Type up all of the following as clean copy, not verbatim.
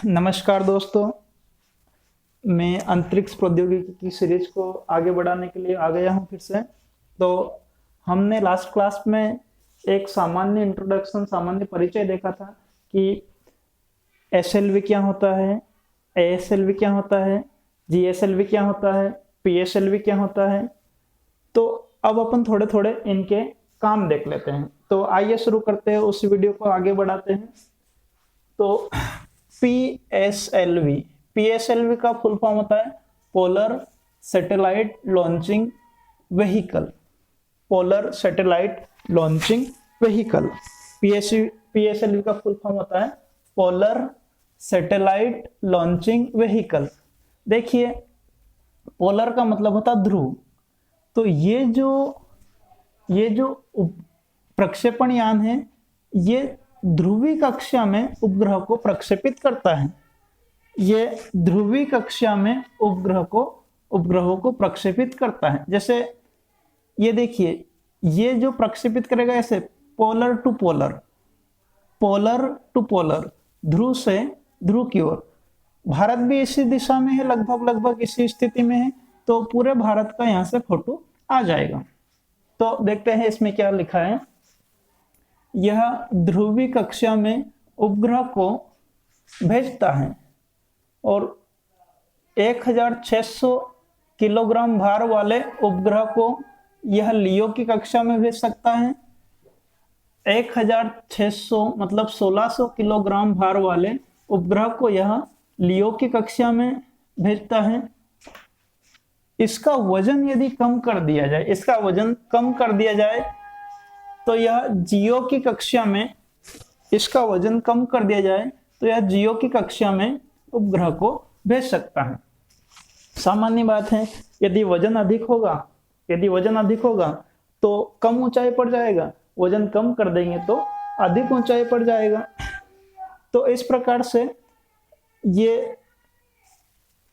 नमस्कार दोस्तों। मैं अंतरिक्ष प्रौद्योगिकी की सीरीज को आगे बढ़ाने के लिए आ गया हूं फिर से। तो हमने लास्ट क्लास में एक सामान्य इंट्रोडक्शन, सामान्य परिचय देखा था कि एसएलवी क्या होता है, एएसएलवी क्या होता है, जीएसएलवी क्या होता है, पीएसएलवी क्या होता है। तो अब अपन थोड़े थोड़े इनके काम देख लेते हैं। तो आइए शुरू करते हैं, उस वीडियो को आगे बढ़ाते हैं। तो पीएसएलवी, पीएसएलवी का फुल फॉर्म होता है polar satellite launching vehicle. Polar satellite launching vehicle, PSLV का फुल फॉर्म होता है पोलर सैटेलाइट लॉन्चिंग व्हीकल। देखिए, पोलर का मतलब होता है ध्रुव। तो ये जो प्रक्षेपण यान है, ये ध्रुवीय कक्षा में उपग्रह को प्रक्षेपित करता है। ये ध्रुवीय कक्षा में उपग्रहों को प्रक्षेपित करता है। जैसे ये देखिए, ये जो प्रक्षेपित करेगा ऐसे polar to polar, polar to polar, ध्रुव से ध्रुव की ओर। भारत भी इसी दिशा में है, लगभग इसी स्थिति में है। तो पूरे भारत का यहाँ से फोटो आ जाएगा। तो देखते हैं इसमें क्या लिखा है। यह ध्रुवीय कक्षा में उपग्रह को भेजता है और 1600 किलोग्राम भार वाले उपग्रह को यह लियो की कक्षा में भेज सकता है। 1600 मतलब 1600 किलोग्राम भार वाले उपग्रह को यह लियो की कक्षा में भेजता है। इसका वजन यदि कम कर दिया जाए, इसका वजन कम कर दिया जाए तो यह जियो की कक्षा में, इसका वजन कम कर दिया जाए तो यह जियो की कक्षा में उपग्रह को भेज सकता है। सामान्य बात है, यदि वजन अधिक होगा तो कम ऊंचाई पर जाएगा, वजन कम कर देंगे तो अधिक ऊंचाई पर जाएगा। तो इस प्रकार से ये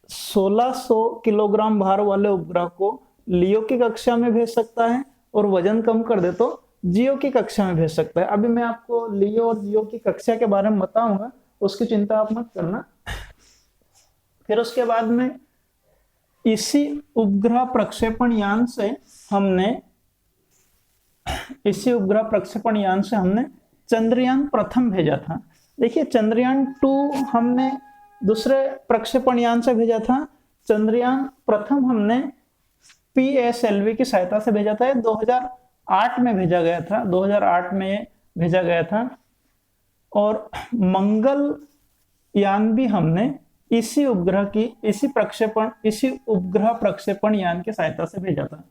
1600 किलोग्राम भार वाले उपग्रह को लियो की कक्षा में भेज सकता है और वजन कम कर दे तो जियो की कक्षा में भेज सकता है। अभी मैं आपको लियो और जियो की कक्षा के बारे में बताऊंगा, उसकी चिंता आप मत करना। फिर उसके बाद में इसी उपग्रह प्रक्षेपण यान से हमने चंद्रयान प्रथम भेजा था। देखिए, चंद्रयान 2 हमने दूसरे प्रक्षेपण यान से भेजा था। चंद्रयान प्रथम हमने पीएसएलवी की सहायता से भेजा था। 2008 में भेजा गया था, 2008 में भेजा गया था। और मंगल यान भी हमने इसी उपग्रह प्रक्षेपण यान की सहायता से भेजा था।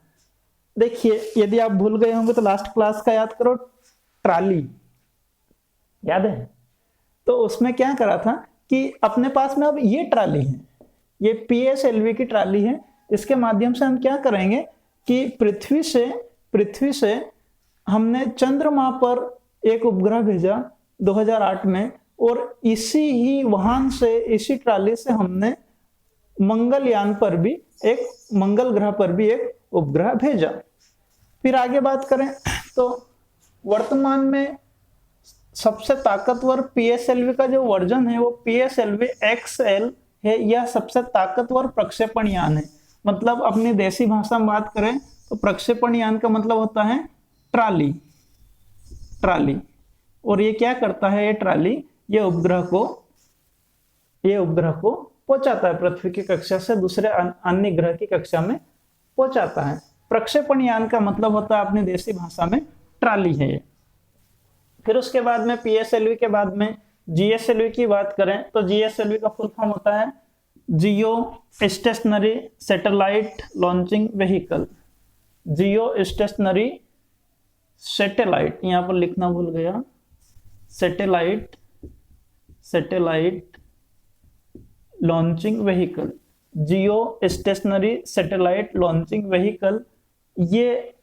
देखिए, यदि आप भूल गए होंगे तो लास्ट क्लास का याद करो, ट्राली याद है? तो उसमें क्या करा था कि अपने पास में अब ये ट्राली है, ये पीएसएलवी की ट्राली है। इसके माध्यम से हम क्या करेंगे कि पृथ्वी से हमने चंद्रमा पर एक उपग्रह भेजा 2008 में, और इसी ही वाहन से, इसी ट्राली से हमने मंगल ग्रह पर भी एक उपग्रह भेजा। फिर आगे बात करें तो वर्तमान में सबसे ताकतवर पीएसएलवी का जो वर्जन है वो पीएसएलवी एक्सएल है। यह सबसे ताकतवर प्रक्षेपण यान है। मतलब अपनी देसी भाषा में बात करें तो प्रक्षेपण यान का मतलब होता है ट्राली। और ये क्या करता है, ये ट्राली ये उपग्रह को पहुंचाता है, पृथ्वी की कक्षा से दूसरे अन्य ग्रह की कक्षा में पहुंचाता है। प्रक्षेपण यान का मतलब होता है अपनी देसी भाषा में ट्राली है ये। फिर उसके बाद में पीएसएलवी के बाद में जीएसएलवी की बात करें तो जीएसएलवी का फुल फॉर्म होता है जियो स्टेशनरी सैटेलाइट लॉन्चिंग व्हीकल। जियो स्टेशनरी सैटेलाइट, यहां पर लिखना भूल गया, सैटेलाइट लॉन्चिंग व्हीकल, जियो स्टेशनरी सैटेलाइट लॉन्चिंग व्हीकल। ये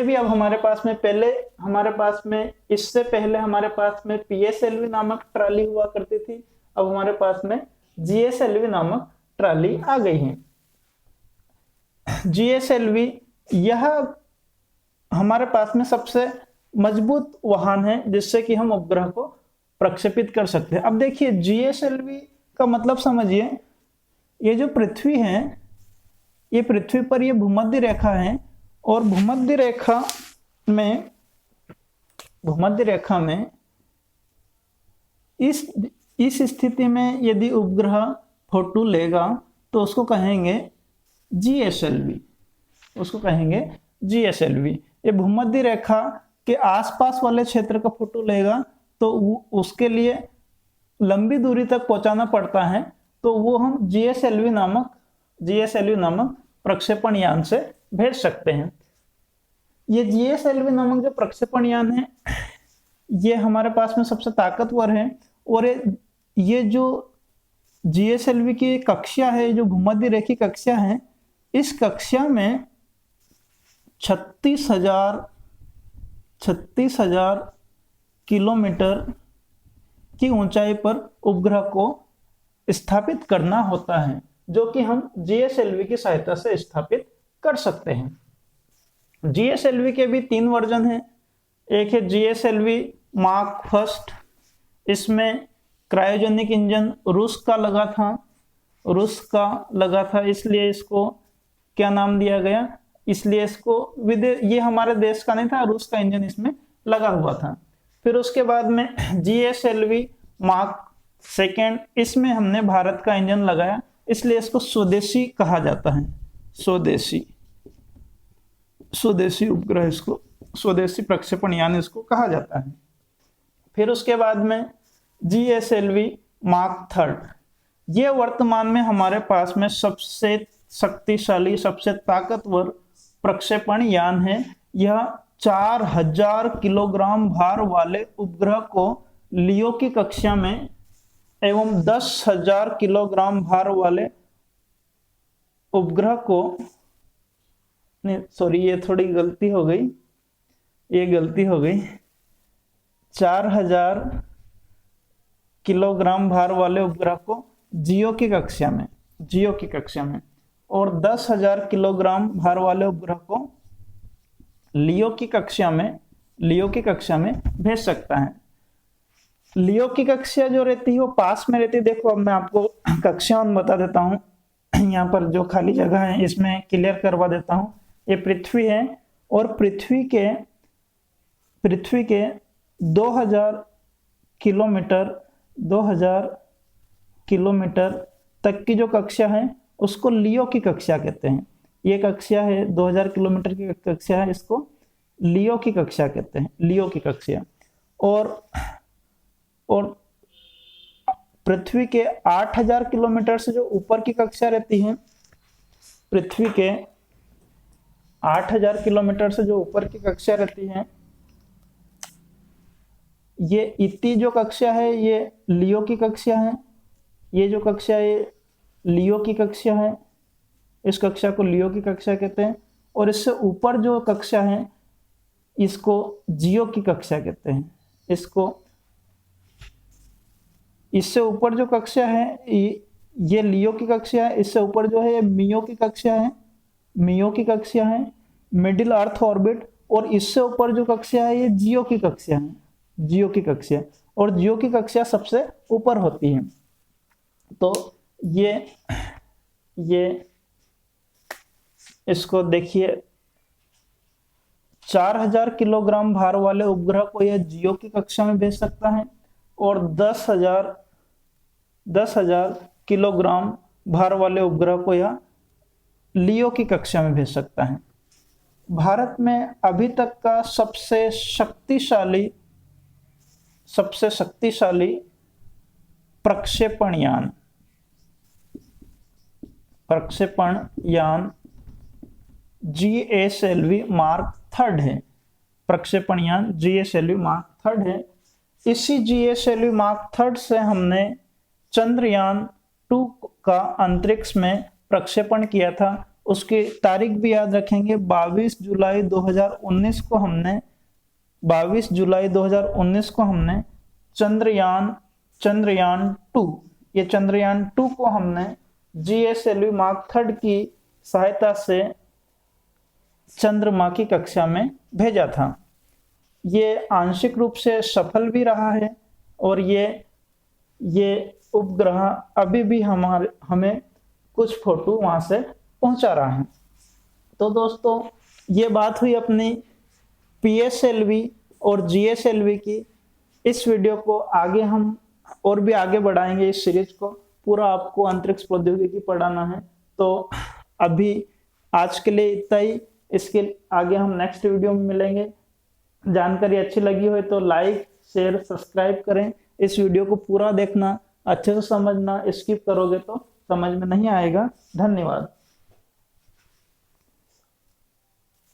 भी अब हमारे पास में इससे पहले हमारे पास में पीएसएलवी नामक ट्राली हुआ करती थी। अब हमारे पास में जीएसएलवी नामक ट्राली आ गई है। जीएसएलवी यह हमारे पास में सबसे मजबूत वाहन है जिससे कि हम उपग्रह को प्रक्षेपित कर सकते हैं। अब देखिए GSLV का मतलब समझिए, ये जो पृथ्वी है, ये पृथ्वी पर ये भूमध्य रेखा है, और भूमध्य रेखा में इस स्थिति में यदि उपग्रह फोटो लेगा तो उसको कहेंगे GSLV, उसको कहेंगे GSLV। ये भूमध्य रेखा के आसपास वाले क्षेत्र का फोटो लेगा तो उसके लिए लंबी दूरी तक पहुंचाना पड़ता है, तो वो हम GSLV नामक प्रक्षेपण यान से भेज सकते हैं। ये GSLV नामक जो प्रक्षेपण यान है, ये हमारे पास में सबसे ताकतवर है, और ये जो GSLV की कक्षा है, जो भूमध्य रेखी कक्षा है, इस कक्षा में 36,000 किलोमीटर की ऊंचाई पर उपग्रह को स्थापित करना होता है, जो कि हम GSLV की सहायता से स्थापित कर सकते हैं। GSLV के भी 3 वर्जन हैं। एक है GSLV मार्क फर्स्ट, इसमें क्रायोजेनिक इंजन रूस का लगा था, इसलिए इसको क्या नाम दिया गया, इसलिए इसको ये हमारे देश का नहीं था, रूस का इंजन इसमें लगा हुआ था। फिर उसके बाद में GSLV मार्क सेकेंड, इसमें हमने भारत का इंजन लगाया, इसलिए इसको स्वदेशी कहा जाता है, स्वदेशी उपग्रह, इसको स्वदेशी प्रक्षेपण यान इसको कहा जाता है। फिर उसके बाद में GSLV मार्क थर्ड, ये वर्तमान में हमारे पास में सबसे शक्तिशाली, सबसे ताकतवर प्रक्षेपण यान है। यह 4000 किलोग्राम भार वाले उपग्रह को लियो की कक्षा में एवं 10,000 किलोग्राम भार वाले उपग्रह को, नहीं सॉरी, ये थोड़ी गलती हो गई, 4000 किलोग्राम भार वाले उपग्रह को जियो की कक्षा में, और 10,000 किलोग्राम भार वाले उपग्रह को लियो की कक्षा में भेज सकता है। लियो की कक्षा जो रहती है वो पास में रहती है। देखो अब मैं आपको कक्षा बता देता हूँ, यहाँ पर जो खाली जगह है इसमें क्लियर करवा देता हूँ। ये पृथ्वी है, और पृथ्वी के 2000 किलोमीटर तक की जो कक्षा है उसको लियो की कक्षा कहते हैं। ये कक्षा है 2000 किलोमीटर की कक्षा है, इसको लियो की कक्षा कहते हैं, लियो की कक्षा। और पृथ्वी के 8000 किलोमीटर से जो ऊपर की कक्षा रहती है, पृथ्वी के 8000 किलोमीटर से जो ऊपर की कक्षा रहती है, ये इति जो कक्षा है ये लियो की कक्षा है। ये जो कक्षा है लियो की कक्षा है, इस कक्षा को लियो की कक्षा कहते हैं। और इससे ऊपर जो कक्षा है इसको जियो की कक्षा कहते हैं। इससे ऊपर जो कक्षा है ये लियो की कक्षा है, इससे ऊपर जो है ये मियो की कक्षा है, मिडिल अर्थ ऑर्बिट। और इससे ऊपर जो कक्षा है ये जियो की कक्षा है, और जियो की कक्षा सबसे ऊपर होती है। तो ये इसको देखिए, 4000 किलोग्राम भार वाले उपग्रह को यह जियो की कक्षा में भेज सकता है, और 10,000 किलोग्राम भार वाले उपग्रह को यह लियो की कक्षा में भेज सकता है। भारत में अभी तक का सबसे शक्तिशाली प्रक्षेपण यान GSLV मार्क थर्ड है। प्रक्षेपण यान GSLV मार्क थर्ड है। इसी GSLV मार्क थर्ड से हमने चंद्रयान 2 का अंतरिक्ष में प्रक्षेपण किया था। उसकी तारीख भी याद रखेंगे, 22 जुलाई 2019 को हमने चंद्रयान 2 को हमने GSLV मार्क थर्ड की सहायता से चंद्रमा की कक्षा में भेजा था। ये आंशिक रूप से सफल भी रहा है, और ये उपग्रह अभी भी हमें कुछ फोटो वहां से पहुंचा रहा है। तो दोस्तों ये बात हुई अपनी PSLV और GSLV की। इस वीडियो को आगे हम और भी आगे बढ़ाएंगे, इस सीरीज को पूरा आपको अंतरिक्ष प्रौद्योगिकी पढ़ाना है। तो अभी आज के लिए इतना ही, इसके आगे हम नेक्स्ट वीडियो में मिलेंगे। जानकारी अच्छी लगी हो तो लाइक शेयर सब्सक्राइब करें। इस वीडियो को पूरा देखना, अच्छे से समझना, स्किप करोगे तो समझ में नहीं आएगा। धन्यवाद।